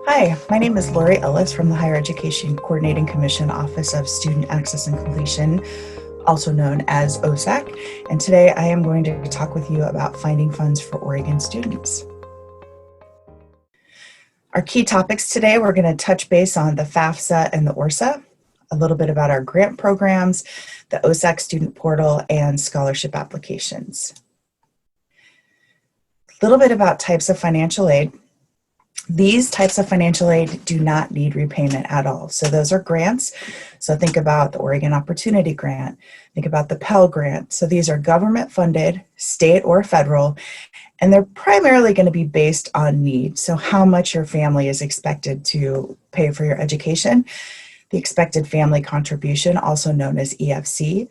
Hi, my name is Lori Ellis from the Higher Education Coordinating Commission Office of Student Access and Completion, also known as OSAC, and today I am going to talk with you about finding funds for Oregon students. Our key topics today, we're going to touch base on the FAFSA and the ORSA, a little bit about our grant programs, the OSAC student portal, and scholarship applications. A little bit about types of financial aid. These types of financial aid do not need repayment at all. So those are grants. So think about the Oregon Opportunity Grant. Think about the Pell Grant. So these are government funded, state or federal, and they're primarily going to be based on need. So how much your family is expected to pay for your education. The expected family contribution, also known as EFC.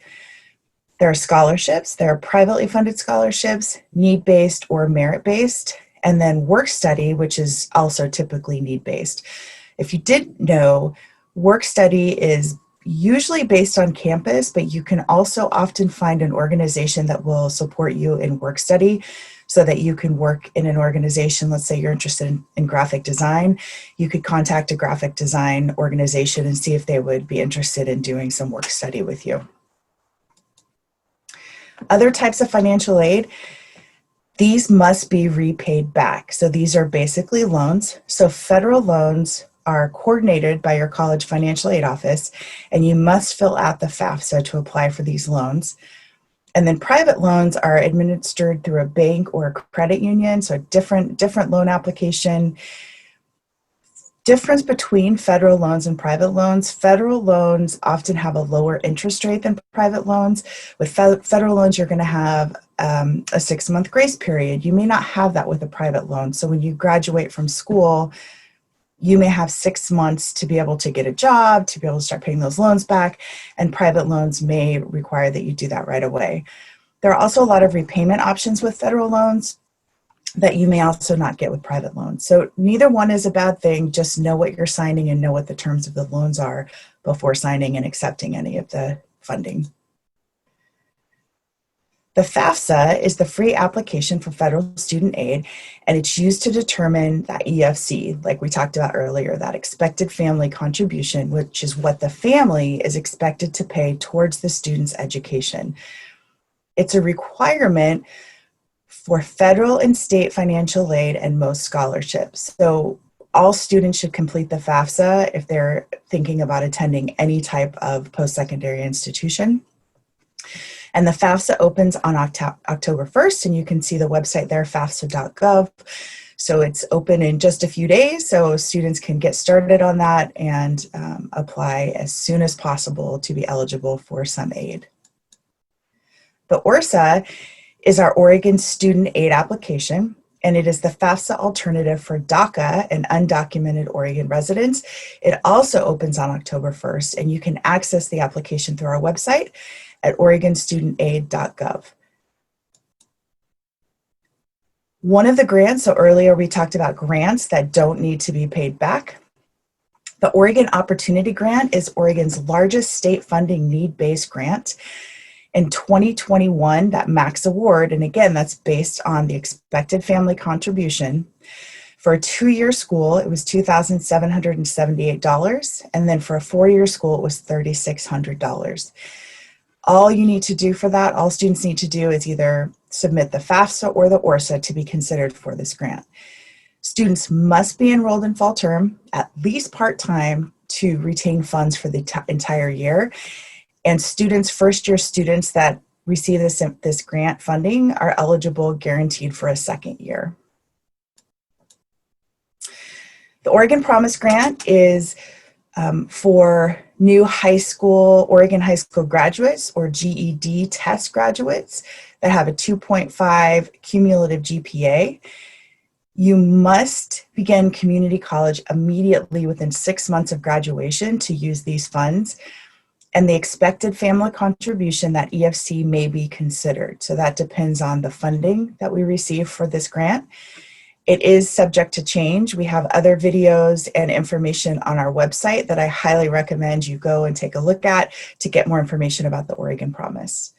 There are scholarships. There are privately funded scholarships, need-based or merit-based. And then work study, which is also typically need-based. If you didn't know, work study is usually based on campus, but you can also often find an organization that will support you in work study so that you can work in an organization. Let's say you're interested in graphic design. You could contact a graphic design organization and see if they would be interested in doing some work study with you. Other types of financial aid, these must be repaid back. So these are basically loans. So federal loans are coordinated by your college financial aid office, and you must fill out the FAFSA to apply for these loans. And then private loans are administered through a bank or a credit union, so different loan application. Difference between federal loans and private loans. Federal loans often have a lower interest rate than private loans. With federal loans, you're going to have a 6-month grace period. You may not have that with a private loan. So when you graduate from school, you may have 6 months to be able to get a job, to be able to start paying those loans back, and private loans may require that you do that right away. There are also a lot of repayment options with federal loans that you may also not get with private loans. So neither one is a bad thing. Just know what you're signing and know what the terms of the loans are before signing and accepting any of the funding. The FAFSA is the free application for federal student aid, and it's used to determine that EFC, like we talked about earlier, that expected family contribution, which is what the family is expected to pay towards the student's education. It's a requirement for federal and state financial aid and most scholarships. So all students should complete the FAFSA if they're thinking about attending any type of post-secondary institution. And the FAFSA opens on October 1st, and you can see the website there, fafsa.gov. So it's open in just a few days, so students can get started on that and apply as soon as possible to be eligible for some aid. The ORSA is our Oregon Student Aid application, and it is the FAFSA alternative for DACA and undocumented Oregon residents. It also opens on October 1st, and you can access the application through our website at oregonstudentaid.gov. One of the grants, so earlier we talked about grants that don't need to be paid back. The Oregon Opportunity Grant is Oregon's largest state funding need-based grant. In 2021, that max award, and again, that's based on the expected family contribution. For a 2-year school, it was $2,778, and then for a 4-year school, it was $3,600. All you need to do for that, all students need to do is either submit the FAFSA or the ORSA to be considered for this grant. Students must be enrolled in fall term, at least part-time, to retain funds for the entire year. And students, first-year students that receive this grant funding are eligible, guaranteed for a second year. The Oregon Promise Grant is for new Oregon high school graduates or GED test graduates that have a 2.5 cumulative GPA. You must begin community college immediately within 6 months of graduation to use these funds. And the expected family contribution, that EFC, may be considered. So that depends on the funding that we receive for this grant. It is subject to change. We have other videos and information on our website that I highly recommend you go and take a look at to get more information about the Oregon Promise.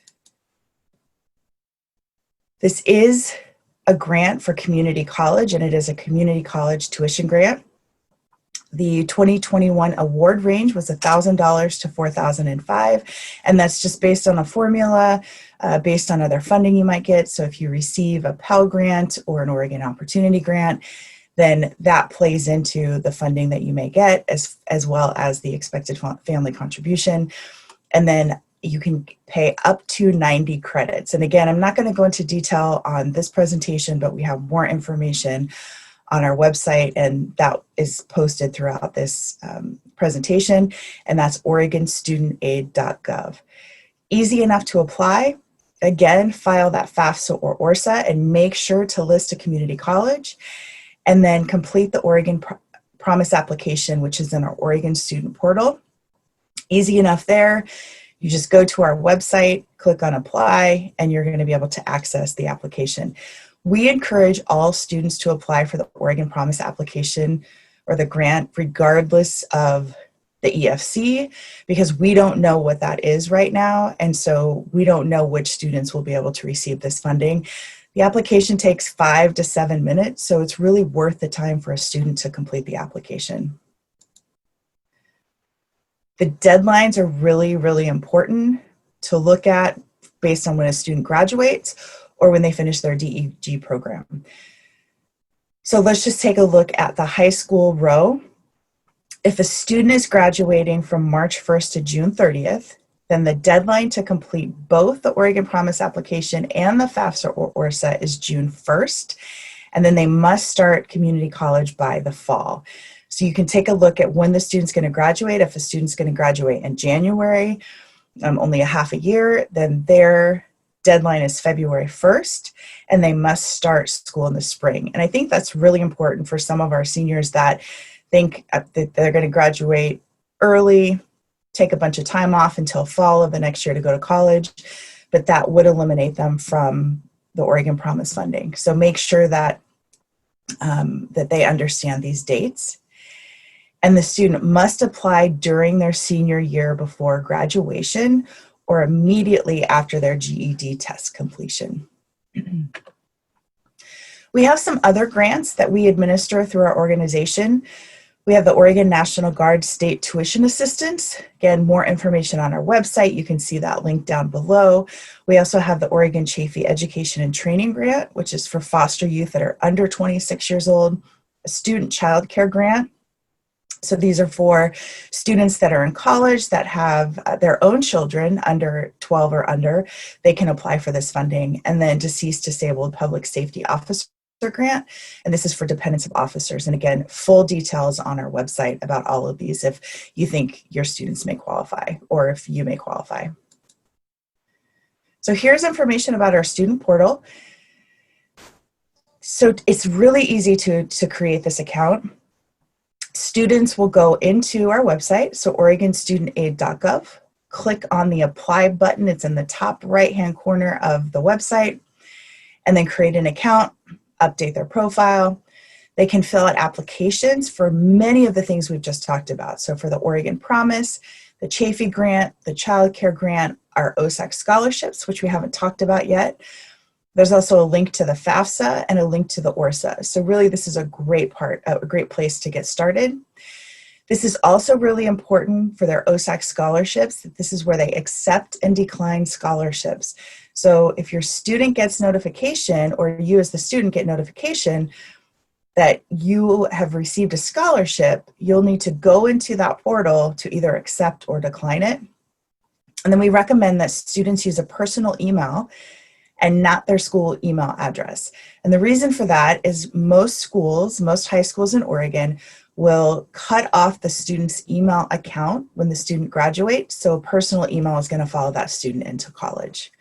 This is a grant for community college, and it is a community college tuition grant. The 2021 award range was $1,000 to $4,005, and that's just based on a formula, based on other funding you might get. So if you receive a Pell Grant or an Oregon Opportunity Grant, then that plays into the funding that you may get, as well as the expected family contribution. And then you can pay up to 90 credits. And again, I'm not going to go into detail on this presentation, but we have more information on our website, and that is posted throughout this presentation, and that's oregonstudentaid.gov. Easy enough to apply. Again, file that FAFSA or ORSA and make sure to list a community college, and then complete the Oregon Promise application, which is in our Oregon Student Portal. Easy enough there. You just go to our website, click on apply, and you're going to be able to access the application. We encourage all students to apply for the Oregon Promise application or the grant, regardless of the EFC, because we don't know what that is right now. And so we don't know which students will be able to receive this funding. The application takes 5 to 7 minutes, so it's really worth the time for a student to complete the application. The deadlines are really, really important to look at based on when a student graduates or when they finish their DEG program. So let's just take a look at the high school row. If a student is graduating from March 1st to June 30th, then the deadline to complete both the Oregon Promise application and the FAFSA or ORSA is June 1st, and then they must start community college by the fall. So you can take a look at when the student's going to graduate. If a student's going to graduate in January, only a half a year, then their deadline is February 1st, and they must start school in the spring. And I think that's really important for some of our seniors that think that they're going to graduate early, take a bunch of time off until fall of the next year to go to college, but that would eliminate them from the Oregon Promise funding. So make sure that, that they understand these dates. And the student must apply during their senior year before graduation or immediately after their GED test completion. We have some other grants that we administer through our organization. We have the Oregon National Guard State Tuition Assistance. Again, more information on our website. You can see that link down below. We also have the Oregon Chafee Education and Training Grant, which is for foster youth that are under 26 years old, a student child care grant. So these are for students that are in college that have their own children under 12 or under. They can apply for this funding. And then deceased disabled public safety officer grant, and this is for dependents of officers. And again, full details on our website about all of these if you think your students may qualify or if you may qualify. So here's information about our student portal. So it's really easy to create this account. Students will go into our website, so oregonstudentaid.gov, click on the apply button. It's in the top right-hand corner of the website, and then create an account, update their profile. They can fill out applications for many of the things we've just talked about. So for the Oregon Promise, the Chafee Grant, the Child Care Grant, our OSAC scholarships, which we haven't talked about yet. There's also a link to the FAFSA and a link to the ORSA. So really this is a great place to get started. This is also really important for their OSAC scholarships. This is where they accept and decline scholarships. So if your student gets notification, or you as the student get notification that you have received a scholarship, you'll need to go into that portal to either accept or decline it. And then we recommend that students use a personal email and not their school email address. And the reason for that is most schools, most high schools in Oregon, will cut off the student's email account when the student graduates, so a personal email is going to follow that student into college.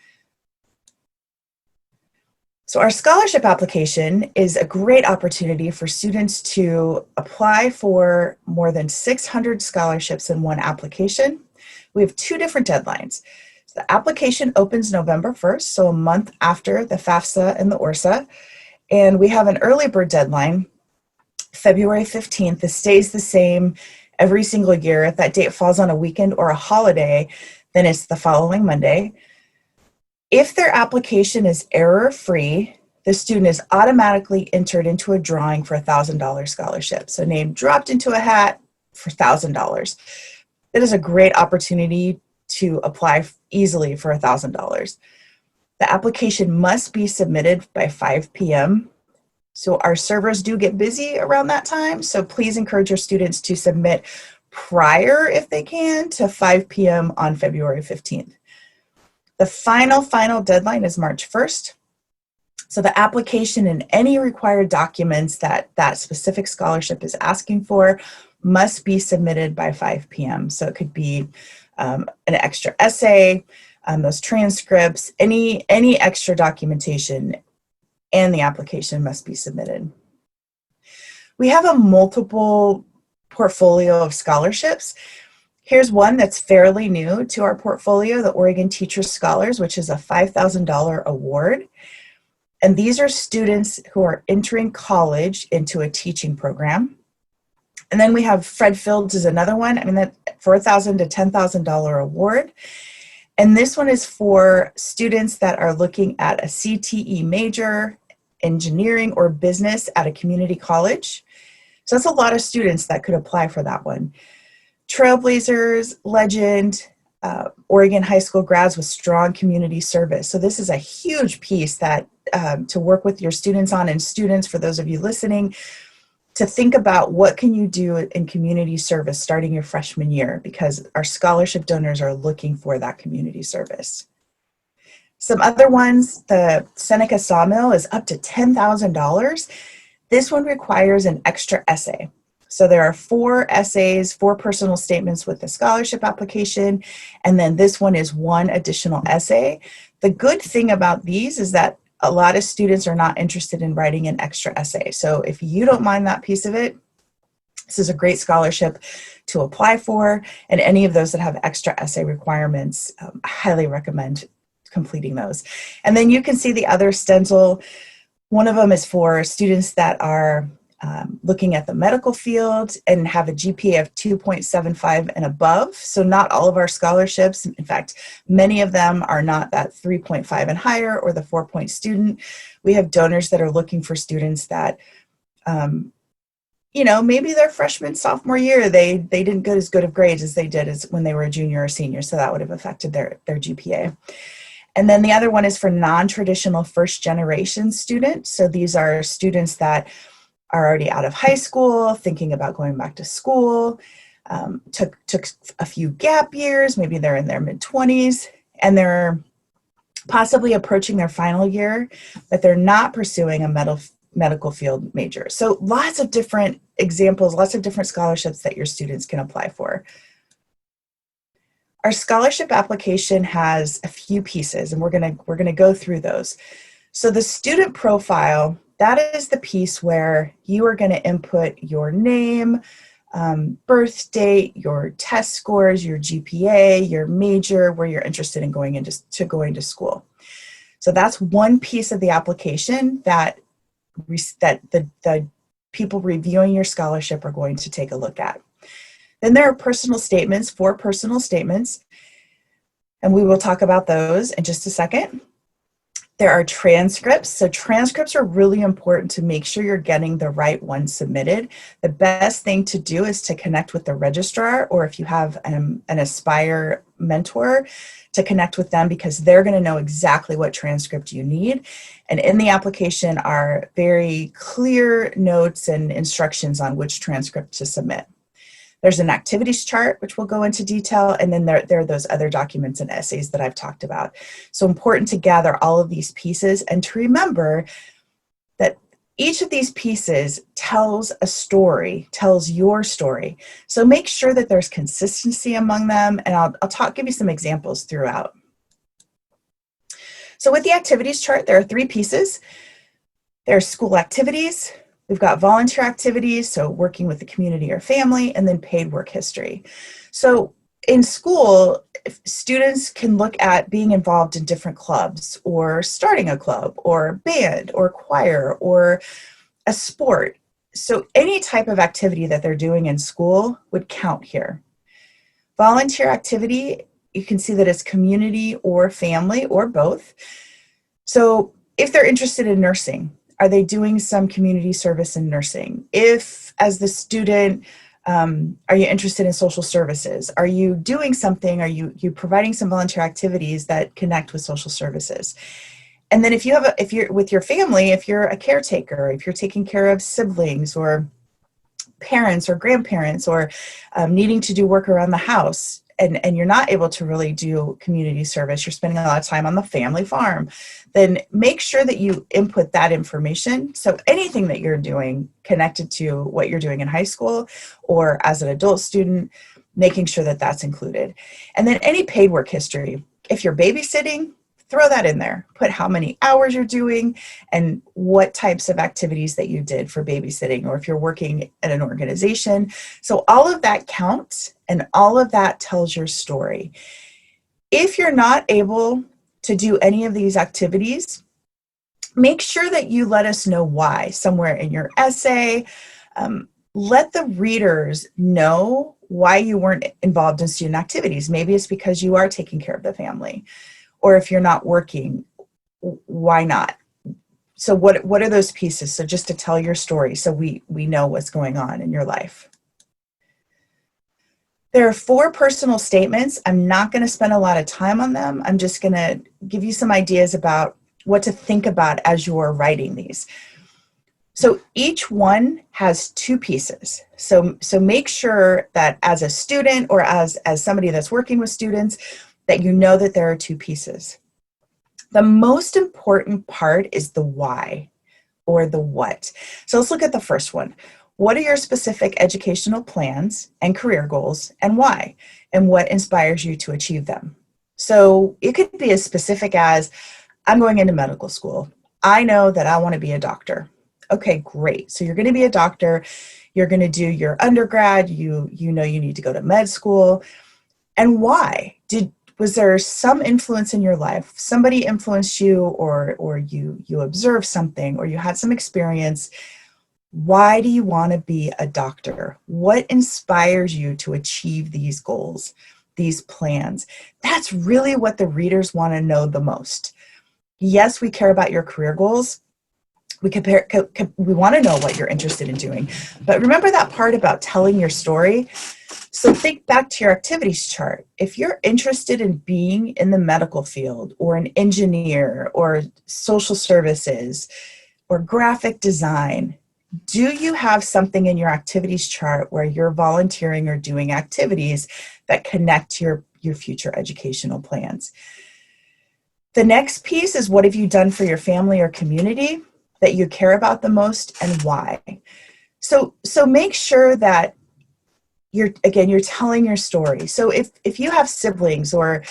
So our scholarship application is a great opportunity for students to apply for more than 600 scholarships in one application. We have two different deadlines. The application opens November 1st, so a month after the FAFSA and the ORSA, and we have an early bird deadline, February 15th. This stays the same every single year. If that date falls on a weekend or a holiday, then it's the following Monday. If their application is error-free, the student is automatically entered into a drawing for a $1,000 scholarship. So name dropped into a hat for $1,000. It is a great opportunity to apply easily for $1,000. The application must be submitted by 5 p.m. So our servers do get busy around that time. So please encourage your students to submit prior, if they can, to 5 p.m. on February 15th. The final deadline is March 1st. So the application and any required documents that that specific scholarship is asking for must be submitted by 5 p.m. So it could be an extra essay, those transcripts, any extra documentation, and the application must be submitted. We have a multiple portfolio of scholarships. Here's one that's fairly new to our portfolio, the Oregon Teacher Scholars, which is a $5,000 award. And these are students who are entering college into a teaching program. And then we have Fred Fields is another one. I mean, that $4,000 to $10,000 award. And this one is for students that are looking at a CTE major, engineering, or business at a community college. So that's a lot of students that could apply for that one. Trailblazers, Legend, Oregon high school grads with strong community service. So this is a huge piece that to work with your students on, and students, for those of you listening, to think about what can you do in community service starting your freshman year, because our scholarship donors are looking for that community service. Some other ones, the Seneca Sawmill is up to $10,000. This one requires an extra essay. So there are 4 essays, 4 personal statements with the scholarship application, and then this one is 1 additional essay. The good thing about these is that a lot of students are not interested in writing an extra essay. So if you don't mind that piece of it, this is a great scholarship to apply for, and any of those that have extra essay requirements, I highly recommend completing those. And then you can see the other stencil. One of them is for students that are looking at the medical field and have a GPA of 2.75 and above. So not all of our scholarships, in fact, many of them are not that 3.5 and higher or the 4-point student. We have donors that are looking for students that, you know, maybe their freshman, sophomore year, they didn't get as good of grades as they did as when they were a junior or senior. So that would have affected their GPA. And then the other one is for non-traditional first generation students. So these are students that are already out of high school, thinking about going back to school, took a few gap years, maybe they're in their mid-20s, and they're possibly approaching their final year, but they're not pursuing a medical field major. So lots of different examples, lots of different scholarships that your students can apply for. Our scholarship application has a few pieces, and we're gonna go through those. So the student profile, that is the piece where you are going to input your name, birth date, your test scores, your GPA, your major, where you're interested in going to school. So that's one piece of the application that the people reviewing your scholarship are going to take a look at. Then there are personal statements, 4 personal statements, and we will talk about those in just a second. There are transcripts. So transcripts are really important to make sure you're getting the right one submitted. The best thing to do is to connect with the registrar, or if you have an Aspire mentor, to connect with them, because they're going to know exactly what transcript you need. And in the application are very clear notes and instructions on which transcript to submit. There's an activities chart, which we'll go into detail, and then there are those other documents and essays that I've talked about. So important to gather all of these pieces and to remember that each of these pieces tells a story, tells your story. So make sure that there's consistency among them, and I'll give you some examples throughout. So with the activities chart, there are 3 pieces. There's school activities. We've got volunteer activities, so working with the community or family, and then paid work history. So in school, students can look at being involved in different clubs, or starting a club, or band, or choir, or a sport. So any type of activity that they're doing in school would count here. Volunteer activity, you can see that it's community or family or both. So If they're interested in nursing, are they doing some community service in nursing? If, as the student, are you interested in social services? Are you doing something? Are you providing some volunteer activities that connect with social services? And then if you're with your family, if you're a caretaker, if you're taking care of siblings or parents or grandparents, or needing to do work around the house, and you're not able to really do community service, you're spending a lot of time on the family farm, then make sure that you input that information. So anything that you're doing connected to what you're doing in high school or as an adult student, making sure that that's included. And then any paid work history. If you're babysitting, throw that in there. Put how many hours you're doing and what types of activities that you did for babysitting, or if you're working at an organization. So all of that counts, and all of that tells your story. If you're not able to do any of these activities, make sure that you let us know why somewhere in your essay. Let the readers know why you weren't involved in student activities. Maybe it's because you are taking care of the family. Or if you're not working, why not? So what are those pieces? So just to tell your story so we know what's going on in your life. There are 4 personal statements. I'm not going to spend a lot of time on them. I'm just going to give you some ideas about what to think about as you're writing these. So each one has 2 pieces. So make sure that as a student or as somebody that's working with students, that you know that there are 2 pieces. The most important part is the why or the what. So let's look at the first one. What are your specific educational plans and career goals, and why? And what inspires you to achieve them? So it could be as specific as, I'm going into medical school. I know that I want to be a doctor. Okay, great. So you're going to be a doctor. You're going to do your undergrad. You know you need to go to med school. And why? Was there some influence in your life? Somebody influenced you, or you observed something, or you had some experience. Why do you want to be a doctor? What inspires you to achieve these goals, these plans? That's really what the readers want to know the most. Yes, we care about your career goals. We want to know what you're interested in doing. But remember that part about telling your story? So think back to your activities chart. If you're interested in being in the medical field, or an engineer, or social services, or graphic design, do you have something in your activities chart where you're volunteering or doing activities that connect to your future educational plans? The next piece is, what have you done for your family or community that you care about the most, and why? So make sure that you're telling your story. So if you have siblings, or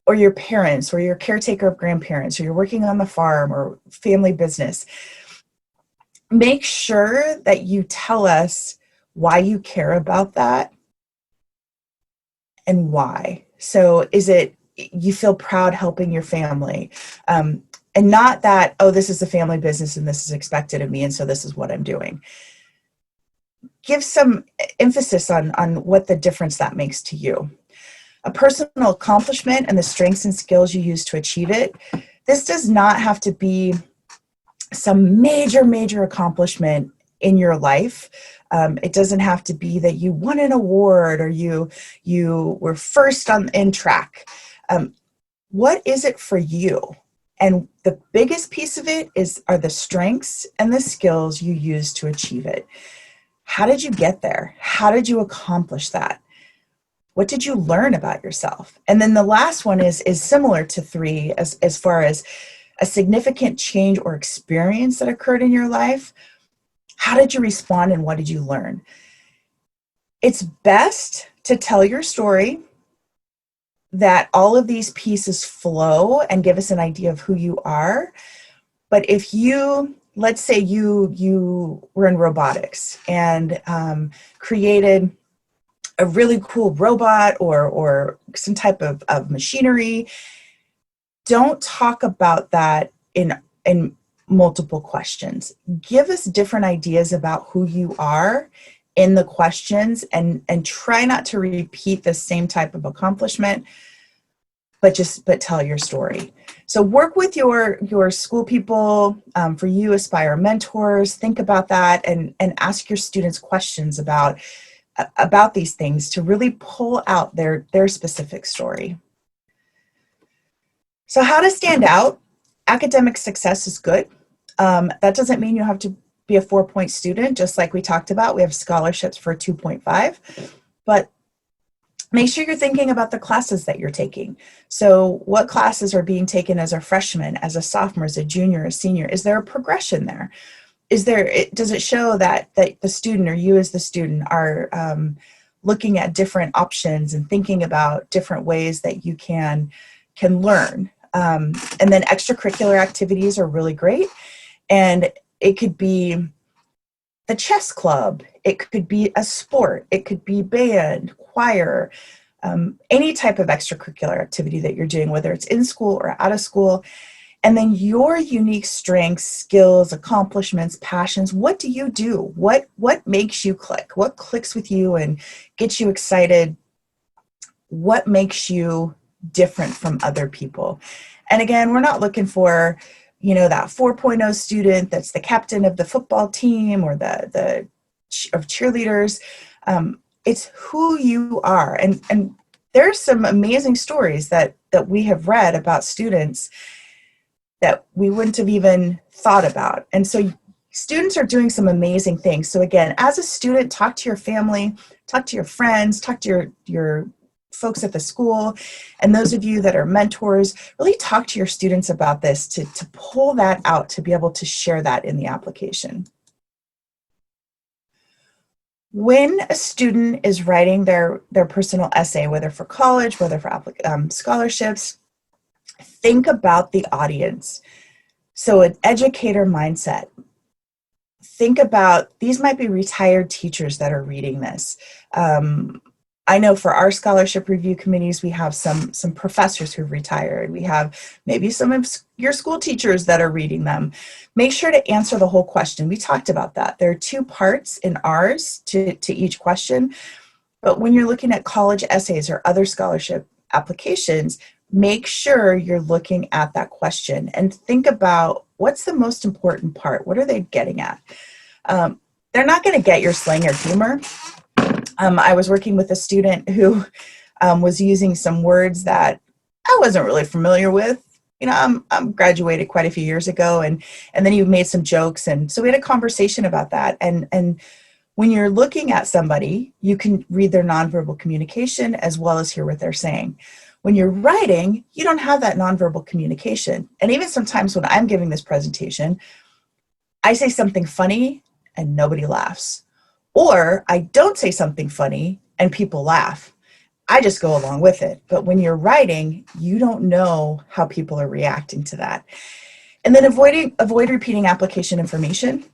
your parents, or you're caretaker of grandparents, or you're working on the farm or family business, make sure that you tell us why you care about that and why. So is it you feel proud helping your family? And not that, oh, this is a family business and this is expected of me, and so this is what I'm doing. Give some emphasis on what the difference that makes to you. A personal accomplishment and the strengths and skills you use to achieve it. This does not have to be some major accomplishment in your life. It doesn't have to be that you won an award or you were first in track. What is it for you? And the biggest piece of it are the strengths and the skills you use to achieve it. How did you get there? How did you accomplish that? What did you learn about yourself? And then the last one is similar to 3 as far as a significant change or experience that occurred in your life. How did you respond, and what did you learn? It's best to tell your story, that all of these pieces flow and give us an idea of who you are. But if let's say you were in robotics and created a really cool robot or some type of machinery, don't talk about that in multiple questions. Give us different ideas about who you are in the questions, and try not to repeat the same type of accomplishment, but tell your story. So work with your school people. For you, Aspire mentors, think about that and ask your students questions about these things to really pull out their specific story. So how to stand out. Academic success is good. That doesn't mean you have to be a 4-point student, just like we talked about. We have scholarships for 2.5, but make sure you're thinking about the classes that you're taking. So what classes are being taken as a freshman, as a sophomore, as a junior, a senior? Is there a progression there? Does it show that the student, or you as the student, are looking at different options and thinking about different ways that you can learn? And then extracurricular activities are really great. And it could be the chess club, it could be a sport, it could be band, choir, any type of extracurricular activity that you're doing, whether it's in school or out of school. And then your unique strengths, skills, accomplishments, passions. What do you do? What makes you click? What clicks with you and gets you excited? What makes you different from other people? And again, we're not looking for, that 4.0 student that's the captain of the football team or the of cheerleaders. It's who you are. And there's some amazing stories that we have read about students that we wouldn't have even thought about. And so students are doing some amazing things. So again, as a student, talk to your family, talk to your friends, talk to your folks at the school, and those of you that are mentors, really talk to your students about this to pull that out, to be able to share that in the application. When a student is writing their personal essay, whether for college, whether for scholarships, think about the audience. So an educator mindset. Think about, these might be retired teachers that are reading this. I know for our scholarship review committees, we have some professors who've retired. We have maybe some of your school teachers that are reading them. Make sure to answer the whole question. We talked about that. There are 2 parts in ours to each question. But when you're looking at college essays or other scholarship applications, make sure you're looking at that question and think about what's the most important part. What are they getting at? They're not going to get your slang or humor. I was working with a student who was using some words that I wasn't really familiar with. I'm graduated quite a few years ago, and then he made some jokes, and so we had a conversation about that. And when you're looking at somebody, you can read their nonverbal communication as well as hear what they're saying. When you're writing, you don't have that nonverbal communication. And even sometimes when I'm giving this presentation, I say something funny and nobody laughs. Or I don't say something funny and people laugh. I just go along with it. But when you're writing, you don't know how people are reacting to that. And then avoid repeating application information.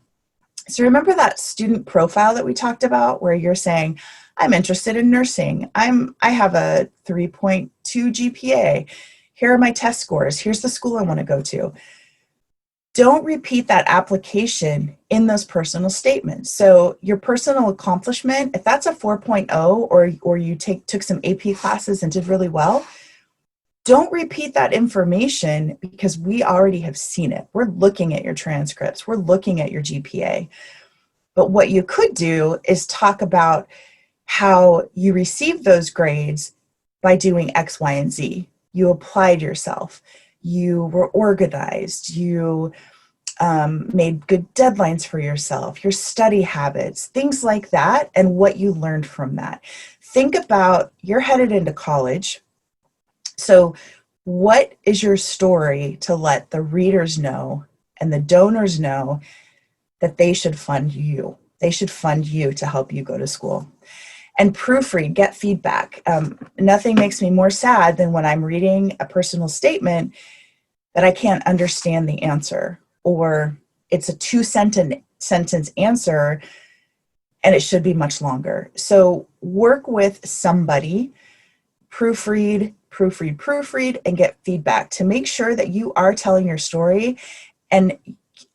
So remember that student profile that we talked about where you're saying, I'm interested in nursing. I have a 3.2 GPA. Here are my test scores. Here's the school I want to go to. Don't repeat that application in those personal statements. So your personal accomplishment, if that's a 4.0 or you took some AP classes and did really well, don't repeat that information because we already have seen it. We're looking at your transcripts. We're looking at your GPA. But what you could do is talk about how you received those grades by doing X, Y, and Z. You applied yourself. You were organized, you made good deadlines for yourself, your study habits, things like that, and what you learned from that. Think about, you're headed into college, so what is your story to let the readers know and the donors know that they should fund you? They should fund you to help you go to school. And proofread, get feedback. Nothing makes me more sad than when I'm reading a personal statement that I can't understand the answer, or it's a 2-sentence answer and it should be much longer. So work with somebody, proofread, and get feedback to make sure that you are telling your story and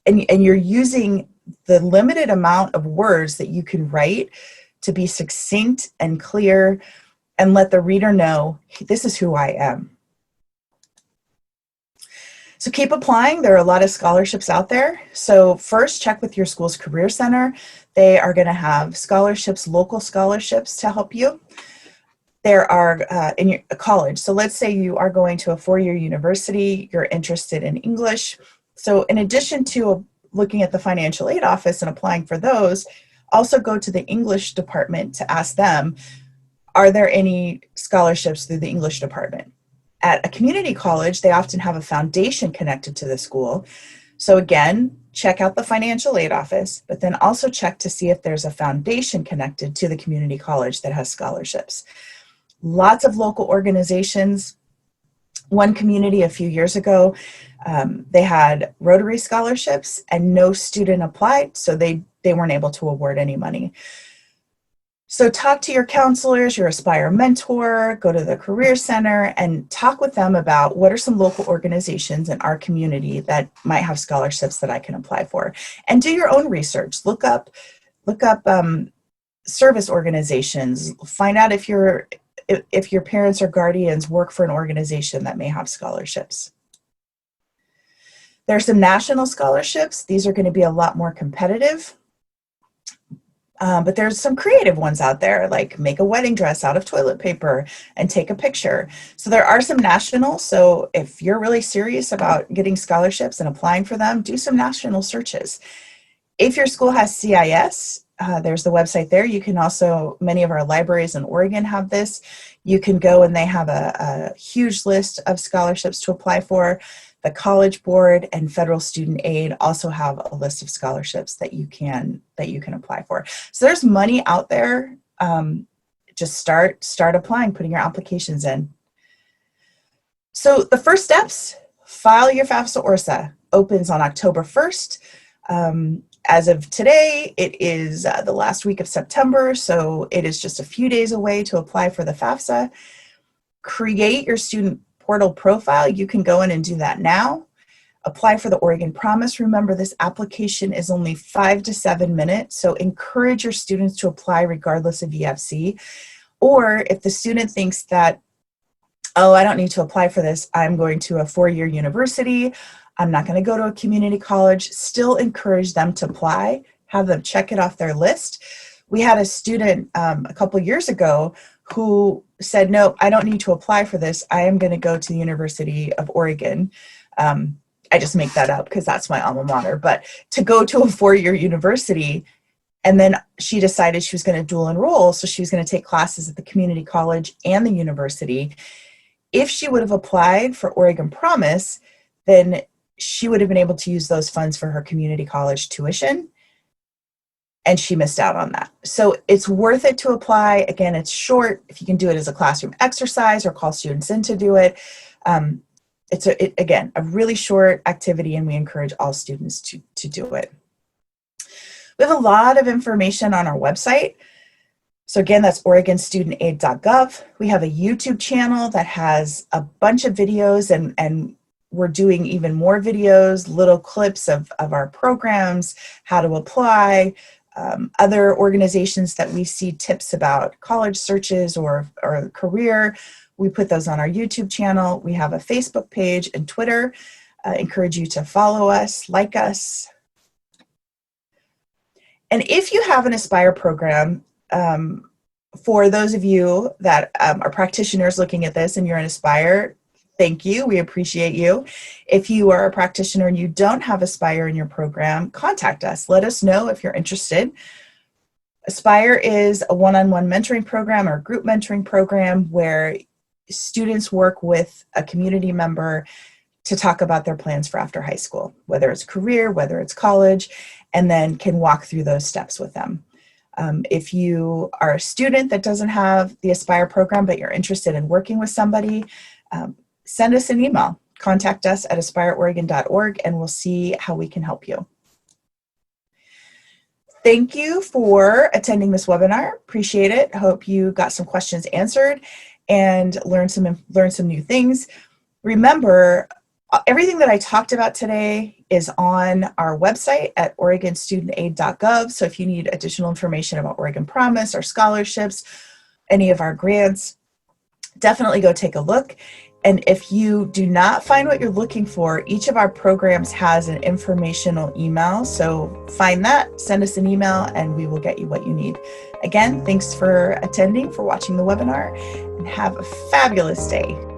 you're using the limited amount of words that you can write to be succinct and clear and let the reader know, this is who I am. So keep applying. There are a lot of scholarships out there. So first, check with your school's career center. They are going to have scholarships, local scholarships to help you. There are in your college. So let's say you are going to a four-year university, you're interested in English. So in addition to looking at the financial aid office and applying for those, also go to the English department to ask them, are there any scholarships through the English department? At a community college, they often have a foundation connected to the school. So again, check out the financial aid office, but then also check to see if there's a foundation connected to the community college that has scholarships. Lots of local organizations. One community a few years ago, they had Rotary scholarships and no student applied, so they weren't able to award any money. So talk to your counselors, your Aspire mentor, go to the Career Center and talk with them about what are some local organizations in our community that might have scholarships that I can apply for. And do your own research. Look up service organizations. Find out if your parents or guardians work for an organization that may have scholarships. There are some national scholarships. These are going to be a lot more competitive. But there's some creative ones out there, like make a wedding dress out of toilet paper and take a picture. So there are some national. So if you're really serious about getting scholarships and applying for them, do some national searches. If your school has CIS, there's the website there. You can also, many of our libraries in Oregon have this. You can go and they have a huge list of scholarships to apply for. The College Board and Federal Student Aid also have a list of scholarships that you can apply for. So there's money out there. Just start applying, putting your applications in. So the first steps: file your FAFSA ORSA. Opens on October 1st. As of today, it is the last week of September, so it is just a few days away to apply for the FAFSA. Create your student portal profile. You can go in and do that now. Apply for the Oregon Promise. Remember, this application is only 5 to 7 minutes, so encourage your students to apply regardless of EFC. Or if the student thinks that, oh, I don't need to apply for this, I'm going to a four-year university, I'm not going to go to a community college, still encourage them to apply, have them check it off their list. We had a student a couple years ago who said, no, I don't need to apply for this. I am going to go to the University of Oregon. I just make that up because that's my alma mater, but to go to a four-year university. And then she decided she was going to dual enroll. So she was going to take classes at the community college and the university. If she would have applied for Oregon Promise, then she would have been able to use those funds for her community college tuition. And she missed out on that. So it's worth it to apply. Again, it's short. If you can do it as a classroom exercise or call students in to do it. It's, again, a really short activity, and we encourage all students to do it. We have a lot of information on our website. So again, that's oregonstudentaid.gov. We have a YouTube channel that has a bunch of videos, and we're doing even more videos, little clips of our programs, how to apply, other organizations that we see tips about college searches or career. We put those on our YouTube channel. We have a Facebook page and Twitter. Encourage you to follow us, like us. And if you have an Aspire program, for those of you that are practitioners looking at this and you're an Aspire, thank you. We appreciate you. If you are a practitioner and you don't have Aspire in your program, contact us. Let us know if you're interested. Aspire is a one-on-one mentoring program or group mentoring program where students work with a community member to talk about their plans for after high school, whether it's career, whether it's college, and then can walk through those steps with them. If you are a student that doesn't have the Aspire program, but you're interested in working with somebody, send us an email. Contact us at aspireoregon.org, and we'll see how we can help you. Thank you for attending this webinar. Appreciate it. Hope you got some questions answered and learned some new things. Remember, everything that I talked about today is on our website at oregonstudentaid.gov. So if you need additional information about Oregon Promise, our scholarships, any of our grants, definitely go take a look. And if you do not find what you're looking for, each of our programs has an informational email. So find that, send us an email, and we will get you what you need. Again, thanks for attending, for watching the webinar, and have a fabulous day.